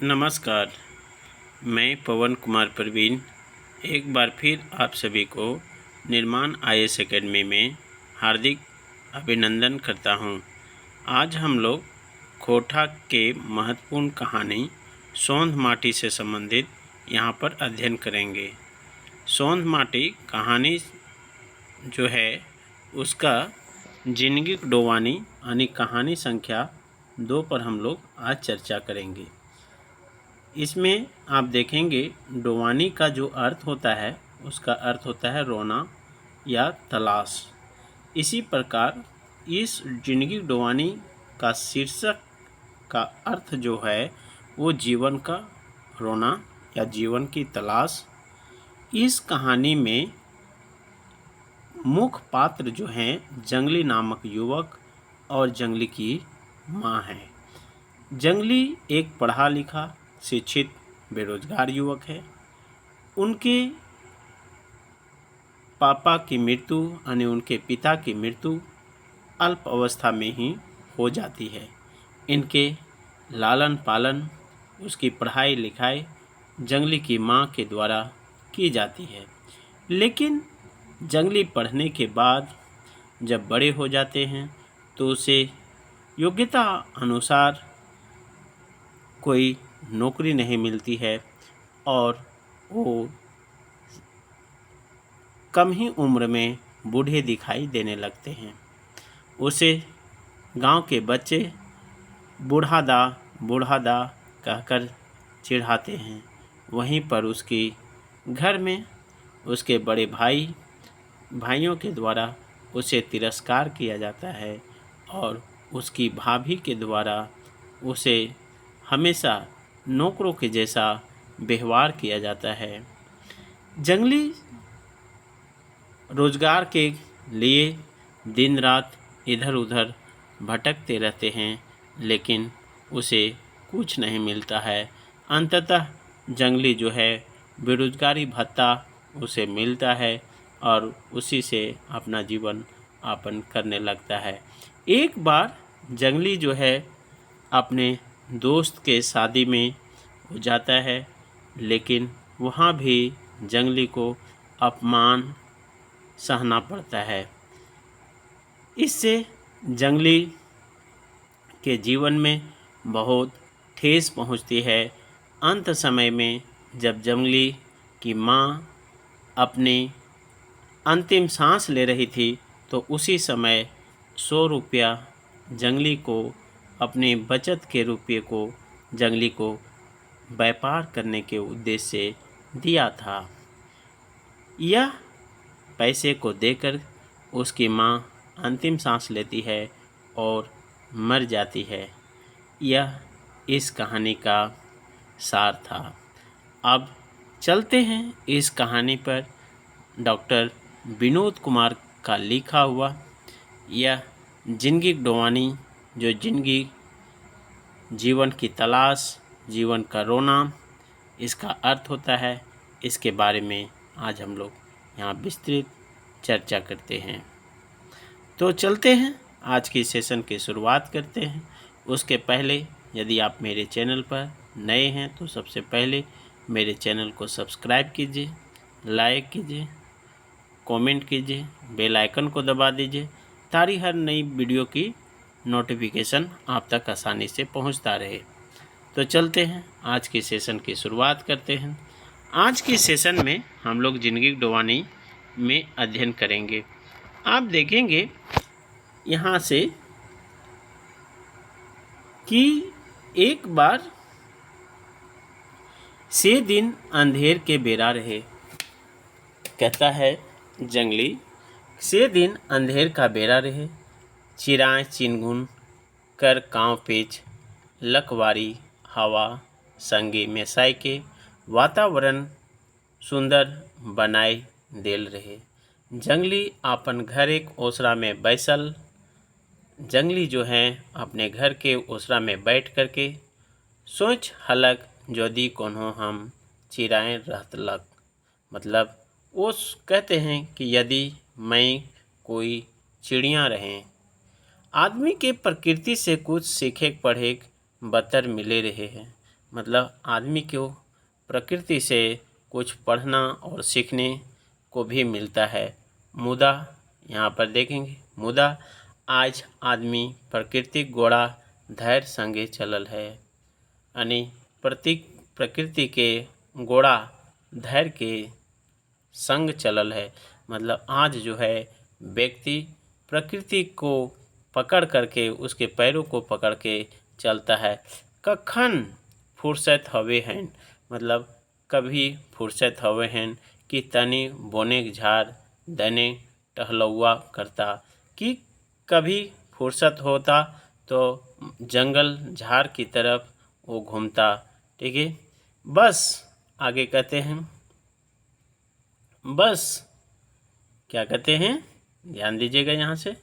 नमस्कार। मैं पवन कुमार प्रवीण एक बार फिर आप सभी को निर्माण आईएएस एकेडमी में हार्दिक अभिनंदन करता हूं। आज हम लोग खोटा के महत्वपूर्ण कहानी सोंध माटी से संबंधित यहां पर अध्ययन करेंगे। सोंध माटी कहानी जो है उसका जिंदगी डोवानी यानी कहानी संख्या 2 पर हम लोग आज चर्चा करेंगे। इसमें आप देखेंगे डोवानी का जो अर्थ होता है उसका अर्थ होता है रोना या तलाश। इसी प्रकार इस जिंदगी डोवानी का शीर्षक का अर्थ जो है वो जीवन का रोना या जीवन की तलाश। इस कहानी में मुख्य पात्र जो हैं जंगली नामक युवक और जंगली की माँ है। जंगली एक पढ़ा लिखा शिक्षित बेरोजगार युवक है। उनके पापा की मृत्यु यानी उनके पिता की मृत्यु अल्प अवस्था में ही हो जाती है। इनके लालन पालन उसकी पढ़ाई लिखाई जंगली की माँ के द्वारा की जाती है। लेकिन जंगली पढ़ने के बाद जब बड़े हो जाते हैं तो उसे योग्यता अनुसार कोई नौकरी नहीं मिलती है और वो कम ही उम्र में बूढ़े दिखाई देने लगते हैं। उसे गांव के बच्चे बूढ़ा दा कहकर चिढ़ाते हैं। वहीं पर उसकी घर में उसके बड़े भाइयों के द्वारा उसे तिरस्कार किया जाता है और उसकी भाभी के द्वारा उसे हमेशा नौकरों के जैसा व्यवहार किया जाता है। जंगली रोजगार के लिए दिन रात इधर उधर भटकते रहते हैं, लेकिन उसे कुछ नहीं मिलता है। अंततः जंगली जो है बेरोजगारी भत्ता उसे मिलता है और उसी से अपना जीवन यापन करने लगता है। एक बार जंगली जो है अपने दोस्त के शादी में हो जाता है, लेकिन वहाँ भी जंगली को अपमान सहना पड़ता है। इससे जंगली के जीवन में बहुत ठेस पहुँचती है। अंत समय में जब जंगली की माँ अपनी अंतिम सांस ले रही थी तो उसी समय 100 रुपया जंगली को अपने बचत के रुपये को जंगली को व्यापार करने के उद्देश्य से दिया था। यह पैसे को देकर उसकी माँ अंतिम सांस लेती है और मर जाती है। यह इस कहानी का सार था। अब चलते हैं इस कहानी पर डॉक्टर विनोद कुमार का लिखा हुआ यह जिंदगी डोवानी जो जिंदगी जीवन की तलाश जीवन का रोना इसका अर्थ होता है, इसके बारे में आज हम लोग यहाँ विस्तृत चर्चा करते हैं। तो चलते हैं आज की सेशन की शुरुआत करते हैं। उसके पहले यदि आप मेरे चैनल पर नए हैं तो सबसे पहले मेरे चैनल को सब्सक्राइब कीजिए, लाइक कीजिए, कमेंट कीजिए, बेल आइकन को दबा दीजिए ताकि हर नई वीडियो की नोटिफिकेशन आप तक आसानी से पहुंचता रहे। तो चलते हैं आज की सेशन की शुरुआत करते हैं। आज की सेशन में हम लोग जिंदगी डोवानी में अध्ययन करेंगे। आप देखेंगे यहाँ से कि एक बार से दिन अंधेर के बेरा रहे। कहता है जंगली से दिन अंधेर का बेरा रहे, चिराए चिनगुन कर काँव पेच लकवारी हवा संगे मेसाई के वातावरण सुंदर बनाए देल रहे। जंगली अपन घर एक ओसरा में बैसल जंगली जो हैं अपने घर के ओसरा में बैठ करके सोच हलक यदि कोनो हम चिराए रहतलक, मतलब वो कहते हैं कि यदि मैं कोई चिड़िया रहें। आदमी के प्रकृति से कुछ सीखे पढ़े बतर मिले रहे हैं। मतलब आदमी को प्रकृति से कुछ पढ़ना और सीखने को भी मिलता है। मुदा यहाँ पर देखेंगे, मुदा आज आदमी प्राकृतिक गोड़ा धैर्य संगे चलल है, यानी प्रकृति के गोड़ा धैर्य के संग चलल है। मतलब आज जो है व्यक्ति प्रकृति को पकड़ करके, उसके पैरों को पकड़ के चलता है। कखन फुर्सत हवे हैं, मतलब कभी फुर्सत हवे हैं कि तनी बोने झाड़ दने टहलौआ करता, कि कभी फुर्सत होता तो जंगल झाड़ की तरफ वो घूमता। ठीक है, बस आगे कहते हैं, बस क्या कहते हैं, ध्यान दीजिएगा यहाँ से,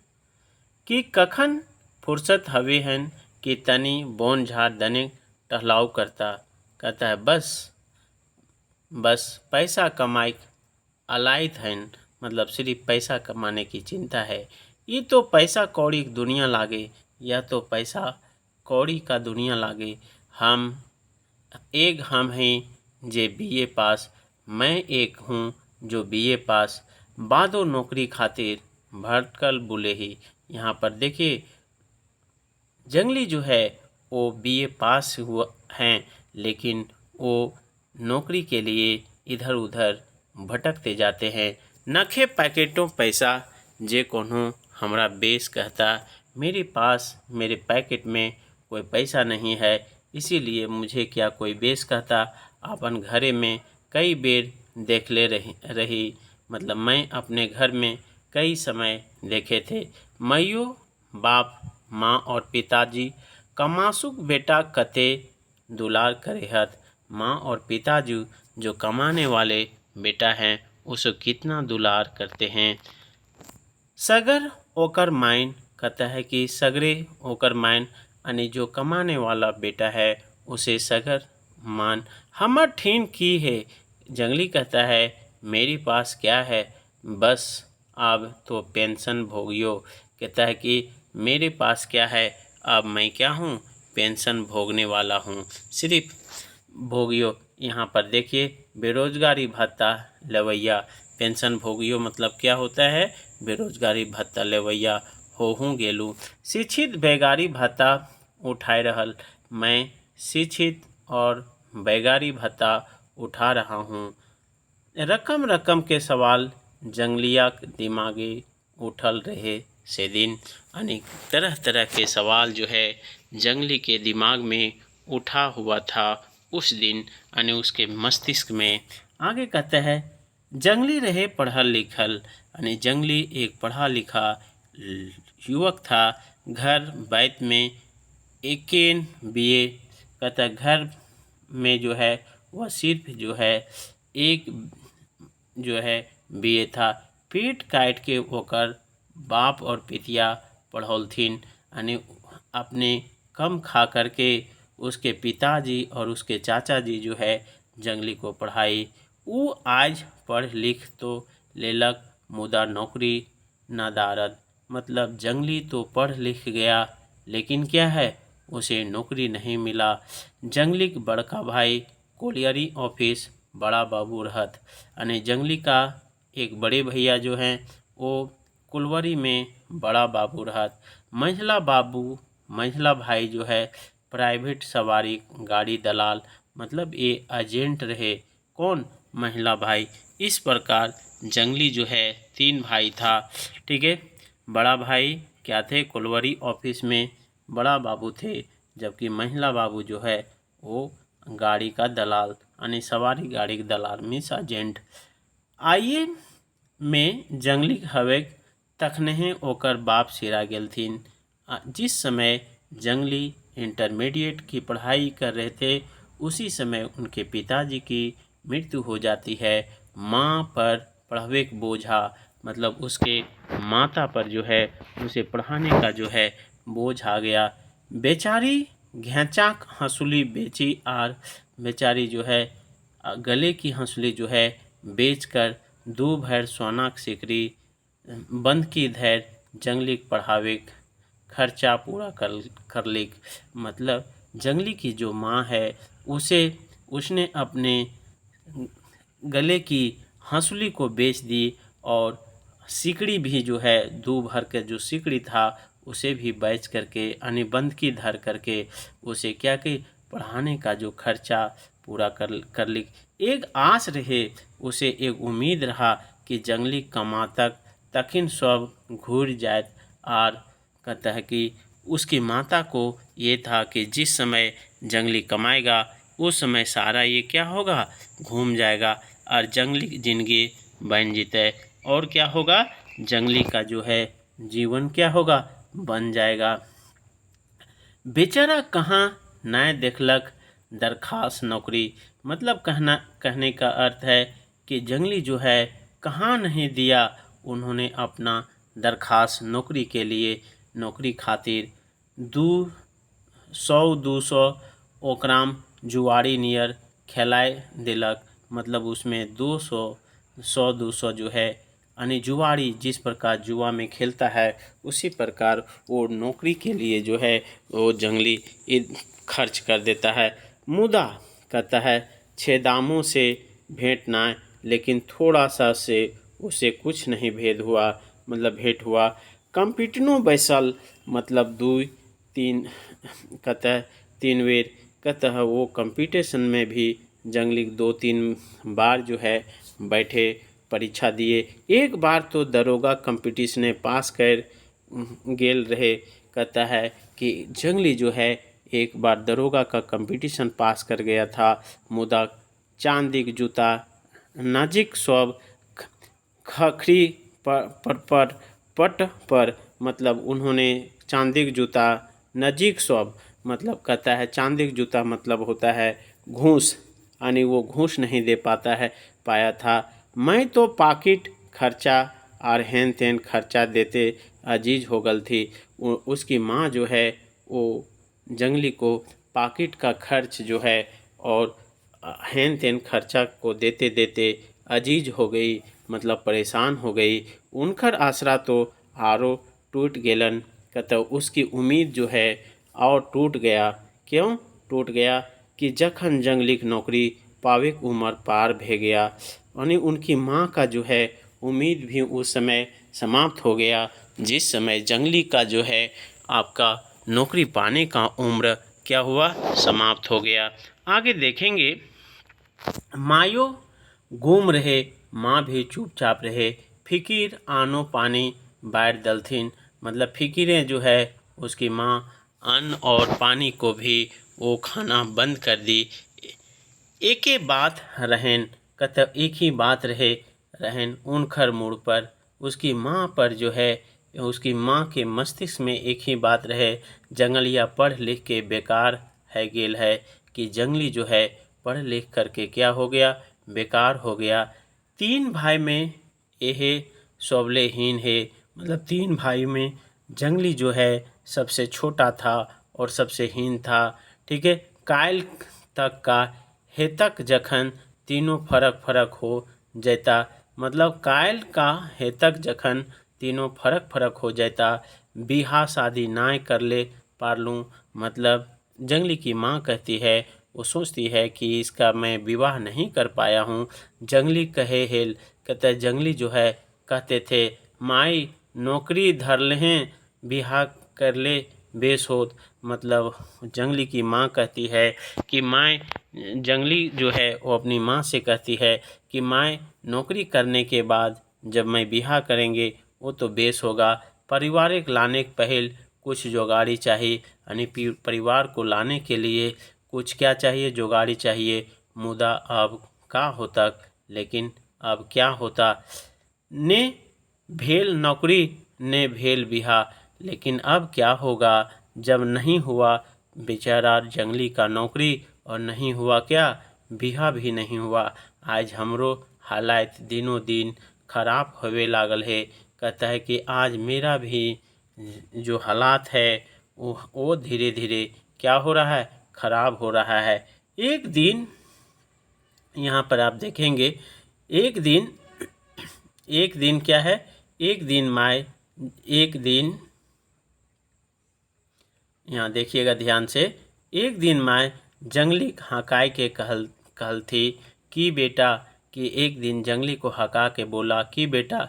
कि कखन फुर्सत हवे हैं कि तनी बोन झाड़ दने टहलाव करता। कहता है बस पैसा कमाई अलायत हैं, मतलब सिर्फ पैसा कमाने की चिंता है। ये तो पैसा कौड़ी दुनिया लागे, या तो पैसा कौड़ी का दुनिया लागे। हम हैं जे बीए पास, मैं एक हूँ जो बीए पास, बादो नौकरी खातिर भटकल बुले ही। यहाँ पर देखिए, जंगली जो है वो बीए पास हुआ हैं, लेकिन वो नौकरी के लिए इधर उधर भटकते जाते हैं। नखे पैकेटों पैसा जे कोनो हमरा बेस कहता, मेरे पास मेरे पैकेट में कोई पैसा नहीं है, इसीलिए मुझे क्या कोई बेस कहता। अपन घरे में कई बेर देख ले रही, मतलब मैं अपने घर में कई समय देखे थे। मैयो बाप माँ और पिताजी कमासुक बेटा कते दुलार करेहत। माँ और पिताजी जो कमाने वाले बेटा हैं उसे कितना दुलार करते हैं। सगर ओकर माइन, कहता है कि सगरे ओकर माइन, यानी जो कमाने वाला बेटा है उसे सगर मान। हमर ठीन की है, जंगली कहता है मेरे पास क्या है, बस अब तो पेंशन भोगियो। कहता है कि मेरे पास क्या है, अब मैं क्या हूँ, पेंशन भोगने वाला हूँ, सिर्फ भोगियो। यहाँ पर देखिए, बेरोजगारी भत्ता लेवैया, पेंशन भोगियो मतलब क्या होता है, बेरोजगारी भत्ता लेवैया होहूँ गेलू। शिक्षित बेगारी भत्ता उठाए रहल, मैं शिक्षित और बेगारी भत्ता उठा रहा हूँ। रकम रकम के सवाल जंगलिया दिमागे उठल रहे से दिन, यानी तरह तरह के सवाल जो है जंगली के दिमाग में उठा हुआ था उस दिन, यानी उसके मस्तिष्क में। आगे कहते हैं, जंगली रहे पढ़ल लिखल, यानी जंगली एक पढ़ा लिखा युवक था। घर बैत में एकेन बीए, कहता है घर में जो है वह सिर्फ जो है एक जो है बीए था। पेट काट के ओकर बाप और पितिया पढ़ौलथिन, यानी अपने कम खा करके उसके पिताजी और उसके चाचा जी जो है जंगली को पढ़ाई। वो आज पढ़ लिख तो लेलक, मुदा नौकरी नादारद, मतलब जंगली तो पढ़ लिख गया लेकिन क्या है, उसे नौकरी नहीं मिला। जंगली का बड़का भाई कोलियरी ऑफिस बड़ा बाबू रहत, यानी जंगली का एक बड़े भैया जो हैं वो कुलवरी में बड़ा बाबू रहत। मंझला भाई जो है प्राइवेट सवारी गाड़ी दलाल, मतलब ये एजेंट रहे। कौन, महिला भाई। इस प्रकार जंगली जो है 3 भाई था। ठीक है, बड़ा भाई क्या थे, कुलवरी ऑफिस में बड़ा बाबू थे, जबकि महिला बाबू जो है वो गाड़ी का दलाल, यानी सवारी गाड़ी के दलाल मीन्स एजेंट। आइए में जंगली हवे तखने ओकर बाप सिरा गेलथिन। जिस समय जंगली इंटरमीडिएट की पढ़ाई कर रहे थे उसी समय उनके पिताजी की मृत्यु हो जाती है। माँ पर पढ़ावे का बोझा, मतलब उसके माता पर जो है उसे पढ़ाने का जो है बोझ आ गया। बेचारी घेंचाक हंसुली बेची, और बेचारी जो है गले की हंसुली जो है बेचकर 2 भर सोना की सिकरी बंद की धैर जंगली पढ़ावे खर्चा पूरा कर लिक। मतलब जंगली की जो माँ है उसने अपने गले की हंसुली को बेच दी और सिकड़ी भी जो है दू भर के जो सिकड़ी था उसे भी बेच करके अनुबंध की धर करके उसे क्या कि पढ़ाने का जो खर्चा पूरा कर ली। एक आस रहे उसे, एक उम्मीद रहा कि जंगली कमा तखिन सब घूर जाए। और कहता है कि उसकी माता को ये था कि जिस समय जंगली कमाएगा उस समय सारा ये क्या होगा, घूम जाएगा और जंगली जिंदगी बन जीते। और क्या होगा, जंगली का जो है जीवन क्या होगा, बन जाएगा। बेचारा कहाँ नए देखलक दरखास्त नौकरी, मतलब कहने का अर्थ है कि जंगली जो है कहाँ नहीं दिया उन्होंने अपना दरखास्त नौकरी के लिए, नौकरी खातिर 200 ओकराम जुआरी नियर खेलाए दिलक। मतलब उसमें 200 जो है यानी जुआरी जिस प्रकार जुआ में खेलता है उसी प्रकार वो नौकरी के लिए जो है वो जंगली खर्च कर देता है। मुदा कहता है छेदामों से भेंट ना, लेकिन थोड़ा सा से उसे कुछ नहीं भेद हुआ, मतलब भेंट हुआ। कंपीटनो बैसल मतलब 2-3 कहता है 3 बेर, कहता है वो कंपटीशन में भी जंगली 2-3 बार जो है बैठे, परीक्षा दिए। एक बार तो दरोगा कंपटीशन में पास कर गेल रहे। कहता है कि जंगली जो है एक बार दरोगा का कंपटीशन पास कर गया था, मुदा चांदी जूता नजीक सब खखरी पट पर मतलब उन्होंने चांदी का जूता नजीक सब, मतलब कहता है चांदी का जूता मतलब होता है घूस, यानी वो घूस नहीं दे पाया था। मैं तो पाकिट खर्चा और हेन तेन खर्चा देते अजीज हो गल थी। उसकी माँ जो है वो जंगली को पाकिट का खर्च जो है और हेन तेन खर्चा को देते देते अजीज हो गई, मतलब परेशान हो गई। उनकर आसरा तो आरो टूट गेलन। कहता उसकी उम्मीद जो है और टूट गया। क्यों टूट गया कि जखन जंगली नौकरी पावे की उम्र पार भे गया, यानी उनकी माँ का जो है उम्मीद भी उस समय समाप्त हो गया जिस समय जंगली का जो है आपका नौकरी पाने का उम्र क्या हुआ, समाप्त हो गया। आगे देखेंगे, मायो गुम रहे, माँ भी चुपचाप रहे, फिकीर आनो पानी बैठ दलथिन, मतलब फिकीरें जो है उसकी माँ अन्न और पानी को भी वो खाना बंद कर दी। एक ही बात रहन, कहता एक ही बात रहन उनखर मुड़ पर, उसकी माँ पर जो है उसकी माँ के मस्तिष्क में एक ही बात रहे, जंगलिया पढ़ लिख के बेकार है गेल है, कि जंगली जो है पढ़ लिख करके क्या हो गया, बेकार हो गया। 3 भाई में यह सबलेहीन है, मतलब 3 भाई में जंगली जो है सबसे छोटा था और सबसे हीन था। ठीक है, कायल तक का हेतक जखन तीनों फरक हो जाता, मतलब कायल का हेतक जखन तीनों फरक हो जाता, बिहा शादी ना कर ले पारलूँ। मतलब जंगली की माँ कहती है, वो सोचती है कि इसका मैं विवाह नहीं कर पाया हूँ। जंगली कहे हेल, कहते जंगली जो है कहते थे माई नौकरी धर लें बिहा कर ले बेस होत, मतलब जंगली की माँ कहती है कि माँ, जंगली जो है वो अपनी माँ से कहती है कि माँ नौकरी करने के बाद जब मैं बिहा करेंगे वो तो बेस होगा, पारिवारिक लाने के पहल कुछ जोगाड़ी चाहिए, यानी परिवार को लाने के लिए कुछ क्या चाहिए, जोगाड़ी चाहिए। मुदा अब का होता, लेकिन अब क्या होता, ने भेल नौकरी ने भेल बिहा, लेकिन अब क्या होगा जब नहीं हुआ बेचारा जंगली का नौकरी और नहीं हुआ क्या, बिहा भी नहीं हुआ। आज हमरो हालात दिनों दिन खराब होवे लागल है। कहता है कि आज मेरा भी जो हालात है वो धीरे धीरे क्या हो रहा है, खराब हो रहा है। एक दिन यहाँ पर आप देखेंगे, एक दिन क्या है, एक दिन यहाँ देखिएगा ध्यान से, एक दिन माँ जंगली हकाई के कहल थी कि बेटा कि एक दिन जंगली को हका के बोला कि बेटा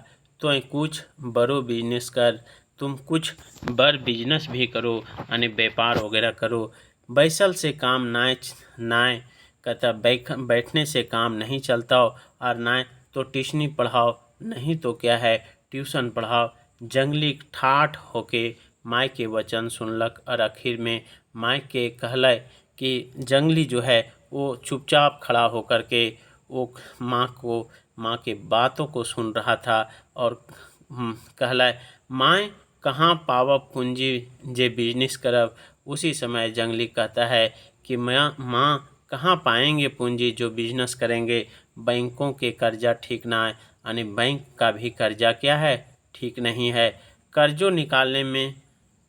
तो कुछ बड़ो बिजनेस कर, तुम कुछ बड़ बिजनेस भी करो यानी व्यापार वगैरह करो। बैसल से काम नाय कहता बैठने से काम नहीं चलता हो, और नाय तो ट्यूशनी पढ़ाओ, नहीं तो क्या है ट्यूशन पढ़ाओ। जंगली ठाठ होके माई के वचन सुनलक और आखिर में माई के कहलय कि जंगली जो है वो चुपचाप खड़ा होकर के वो माँ के बातों को सुन रहा था और कहलाए माँ कहाँ पावब पूंजी जे बिजनेस करब। उसी समय जंगली कहता है कि माँ कहाँ पाएंगे पूंजी जो बिजनेस करेंगे, बैंकों के कर्जा ठीक ना है, यानी बैंक का भी कर्जा क्या है ठीक नहीं है। कर्जों निकालने में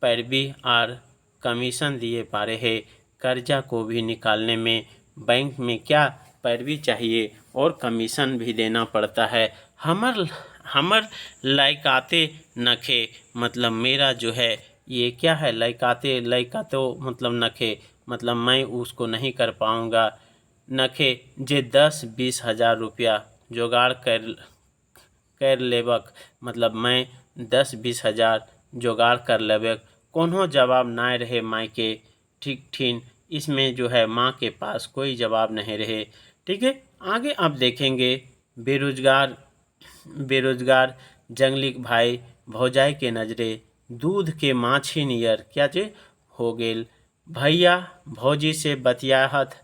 पैरवी और कमीशन दिए पारे है, कर्जा को भी निकालने में बैंक में क्या पैरवी चाहिए और कमीशन भी देना पड़ता है। हमर लायकाते नखे मतलब मेरा जो है ये क्या है लायकाते मतलब नखे मतलब मैं उसको नहीं कर पाऊँगा। नखे जे 10-20 हज़ार रुपया जुगाड़ कर लेबक मतलब मैं 10-20 हज़ार जुगाड़ कर लेबक। कोनो जवाब ना रहे माई के ठीक ठीन, इसमें जो है माँ के पास कोई जवाब नहीं रहे। ठीक है, आगे आप देखेंगे बेरोजगार जंगली भाई भौजाई के नजरे दूध के माछी नियर क्या जे हो गेल। भैया भौजी से बतियाहत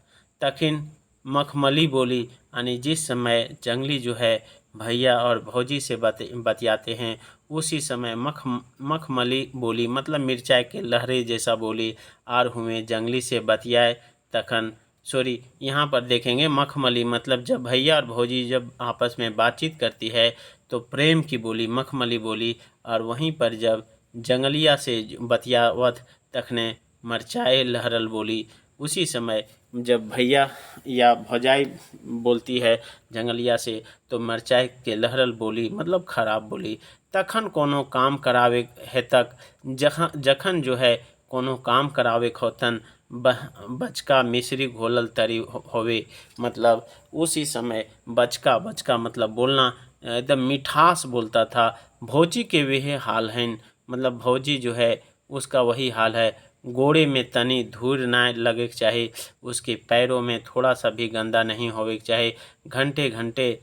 तखिन मखमली बोली, यानी जिस समय जंगली जो है भैया और भौजी से बतियाते हैं उसी समय मखमली बोली मतलब मिर्चाई के लहरे जैसा बोली आर हुए जंगली से बतियाए तखन सॉरी यहाँ पर देखेंगे मखमली मतलब जब भैया और भौजी जब आपस में बातचीत करती है तो प्रेम की बोली मखमली बोली, और वहीं पर जब जंगलिया से बतियावत तखने मरचाए लहरल बोली। उसी समय जब भैया या भौजाई बोलती है जंगलिया से तो मरचाई के लहरल बोली मतलब खराब बोली। तखन कोनो काम करावे है तक जखन जो है कोनो काम करावे होतन बचका मिश्री घोलल तरी होवे मतलब उसी समय बचका मतलब बोलना एकदम मिठास बोलता था। भौजी के वही हाल हैं मतलब भौजी जो है उसका वही हाल है। गोड़े में तनी धूल ना लगे चाहिए, उसके पैरों में थोड़ा सा भी गंदा नहीं होवे चाहिए। घंटे घंटे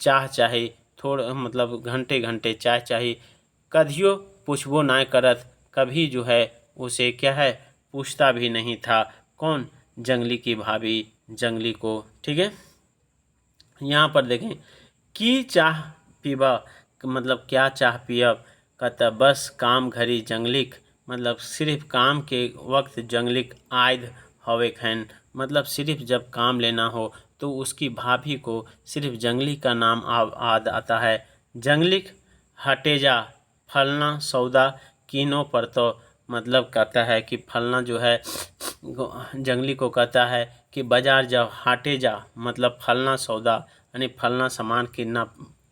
चाह चाहिए थोड़ा मतलब घंटे घंटे चाय चाहिए। कधियो पूछबो ना करत, कभी जो है उसे क्या है पूछता भी नहीं था। कौन? जंगली की भाभी जंगली को। ठीक है, यहाँ पर देखें की चाह पीबा मतलब क्या चाह पियब कहता बस काम घड़ी जंगलिक मतलब सिर्फ काम के वक्त जंगलिक आयद हवे खैन मतलब सिर्फ जब काम लेना हो तो उसकी भाभी को सिर्फ जंगली का नाम याद आता है। जंगलिक हटे जा फलना सौदा कीनो पर तो मतलब कहता है कि फलना जो है जंगली को कहता है कि बाजार जाओ हाटे जा मतलब फलना सौदा यानी फलना सामान कितना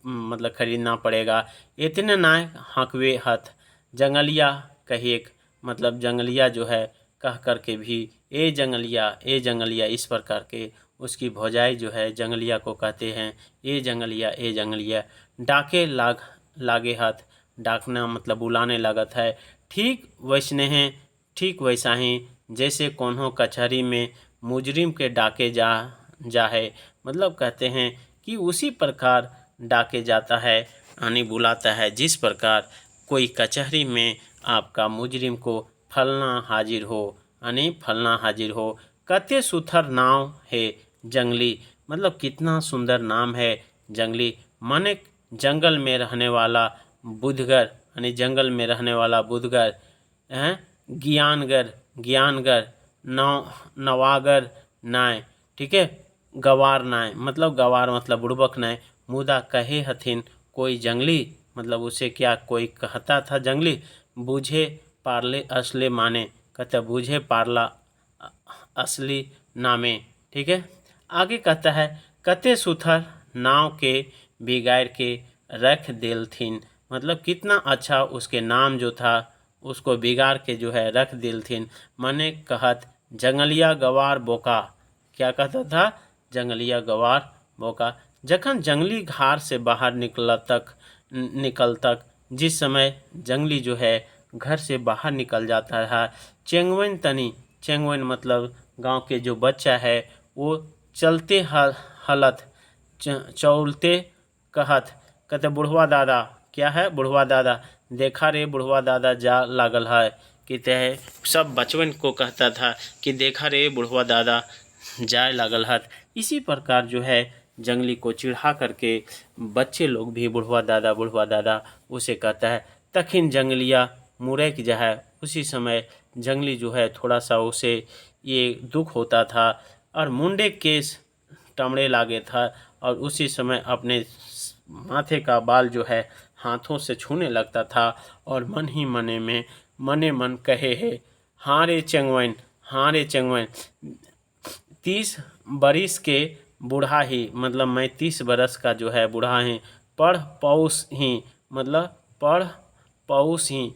मतलब खरीदना पड़ेगा। इतने ना हकवे हथ जंगलिया कहिए मतलब जंगलिया जो है कह कर के भी ए जंगलिया इस प्रकार के उसकी भौजाई जो है जंगलिया को कहते हैं ए जंगलिया डाके लागे हाथ डाकना मतलब बुलाने लागत है। ठीक वैसा ही जैसे कोनो कचहरी में मुजरिम के डाके जा है मतलब कहते हैं कि उसी प्रकार डाके जाता है यानी बुलाता है जिस प्रकार कोई कचहरी में आपका मुजरिम को फलना हाजिर हो यानी फलना हाजिर हो। कते सुथर नाम है जंगली मतलब कितना सुंदर नाम है जंगली माने जंगल में रहने वाला बुधगर यानी जंगल में रहने वाला बुधगर हैं ज्ञानगर नवागर नाय। ठीक है, गवार नाय मतलब गवार मतलब बुड़बक नाय। मुदा कहे हथिन कोई जंगली मतलब उसे क्या कोई कहता था जंगली बूझे पारले असले माने कहता बूझे पारला असली नामे। ठीक है, आगे कहता है कते सुथर नाव के बिगाड़ के रख देल थीन मतलब कितना अच्छा उसके नाम जो था उसको बिगाड़ के जो है रख दिल थीन। माने कहत जंगलिया गवार बोका। क्या कहता था? जंगलिया गवार बोका। जखन जंगली घार से बाहर निकल तक जिस समय जंगली जो है घर से बाहर निकल जाता है, चेंगवन तनी, चेंगवन मतलब गांव के जो बच्चा है वो चलते हलत चौलते कहत, कहते बुढ़वा दादा। क्या है? बुढ़वा दादा। देखा रे बुढ़वा दादा जा लागल है। कहते हैं सब बचपन को कहता था कि देखा रे बुढ़वा दादा जाए लागल है। इसी प्रकार जो है जंगली को चिढ़ा करके बच्चे लोग भी बुढ़वा दादा उसे कहता है। तखिन जंगलिया मुरैक जो है, उसी समय जंगली जो है थोड़ा सा उसे ये दुख होता था और मुंडे केस टमड़े लागे था और उसी समय अपने माथे का बाल जो है हाथों से छूने लगता था और मन ही मने मन कहे है, हाँ रे चंगवन, हाँ रे चंगवन, 30 बरिस के बूढ़ा ही, मतलब मैं 30 बरस का जो है बूढ़ा ही, पढ़ पौस ही, मतलब पढ़ पौस ही,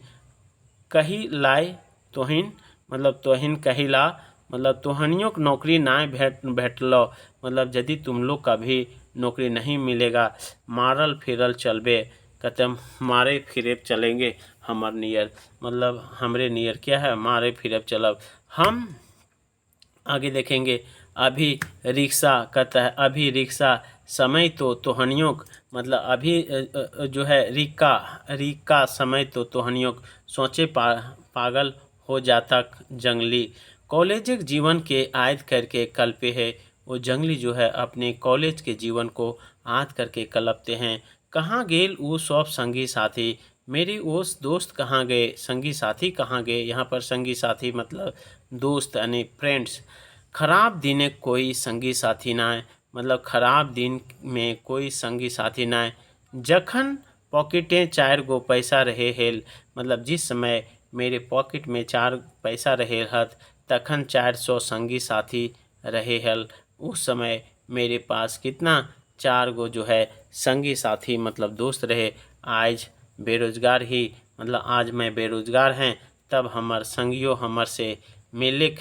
कही लाए तोहिन, मतलब तोहिन कही ला, मतलब तोहनियों को नौकरी ना भेटलो, मतलब यदि तुम लोग का भी नौकरी नहीं मिलेगा, मारल फिरल चलबे, कहते मारे फिरे चलेंगे हमार नियर, मतलब हमरे नियर क्या है, मारे फिरे चलब हम। आगे देखेंगे अभी रिक्शा, कहता है अभी रिक्शा समय तो तोहनियों, मतलब अभी जो है रिक्का समय तो तोहनियों सोचे पागल हो जाता जंगली। कॉलेज जीवन के आयद करके कल्पे है, वो जंगली जो है अपने कॉलेज के जीवन को याद करके कलपते हैं। कहाँ गेल वो सब संगी साथी, मेरे वो दोस्त कहाँ गए, संगी साथी कहाँ गए। यहाँ पर संगी साथी मतलब दोस्त यानी फ्रेंड्स। खराब दिन कोई संगी साथी ना है, मतलब खराब दिन में कोई संगी साथी ना है। जखन पॉकेटें 4 गो पैसा रहे हेल, मतलब जिस समय मेरे पॉकेट में 4 पैसा रहे हत तखन 400 संगी साथी रहे हल। उस समय मेरे पास कितना 4 गो जो है संगी साथी मतलब दोस्त रहे। आज बेरोजगार ही, मतलब आज मैं बेरोजगार हैं, तब हमार संगियों हमर से मिले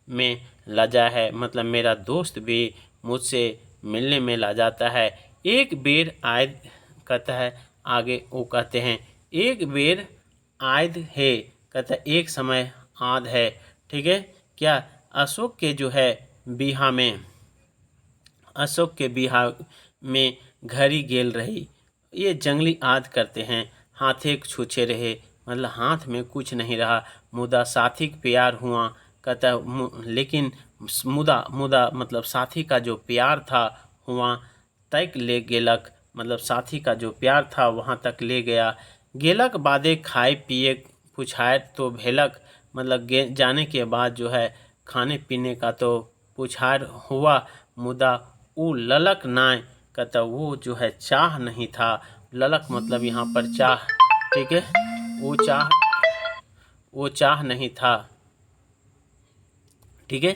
में लजा है, मतलब मेरा दोस्त भी मुझसे मिलने में ला जाता है। एक बेर आयद, कहता है आगे वो कहते हैं एक बेर आयद है, कहता है एक समय आद है। ठीक है, क्या अशोक के जो है बिहा में, अशोक के बिहा में घड़ी गेल रही, ये जंगली आद करते हैं हाथे छूछे रहे, मतलब हाथ में कुछ नहीं रहा, मुदा साथी प्यार हुआ, कहता है लेकिन मुदा मतलब साथी का जो प्यार था हुआ तक ले गेलक, मतलब साथी का जो प्यार था वहाँ तक ले गया। गेलक बादे खाए पिए पुछाए तो भेलक, मतलब जाने के बाद जो है खाने पीने का तो पुछार हुआ, मुदा वो ललक नाय, कहता वो जो है चाह नहीं था। ललक मतलब यहाँ पर चाह, ठीक है, वो चाह नहीं था। ठीक है।